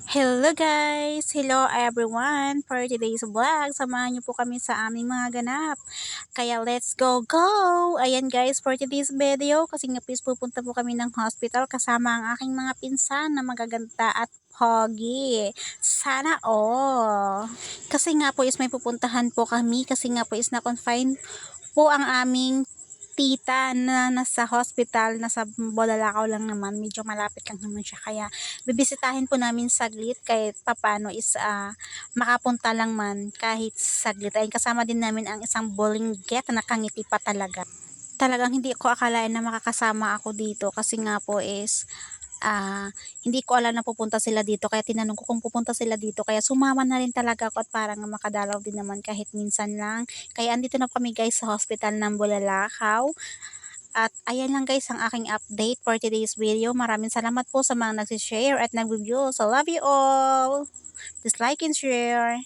Hello guys! Hello everyone! For today's vlog, samahan niyo po kami sa aming mga ganap. Kaya let's go! Ayan guys, for today's video, kasi nga please pupunta po kami ng hospital kasama ang aking mga pinsan na magaganda at pogi. Sana all! Kasi nga po is may pupuntahan po kami kasi nga po is na-confine po ang aming tita na nasa hospital, nasa Bulalakaw lang naman, medyo malapit lang naman siya, kaya bibisitahin po namin saglit kahit papano is makapunta lang man kahit saglit. Ay kasama din namin ang isang Bolinggit na nakangiti pa talaga. Talagang hindi ko akalain na makakasama ako dito kasi nga po is hindi ko alam na pupunta sila dito, kaya tinanong ko kung pupunta sila dito, kaya sumama na rin talaga ako at parang makadalaw din naman kahit minsan lang. Kaya andito na kami guys sa hospital ng Bulalakaw. At ayan lang guys ang aking update for today's video. Maraming salamat po sa mga nagsishare at nag-review. So love you all. Please like and share.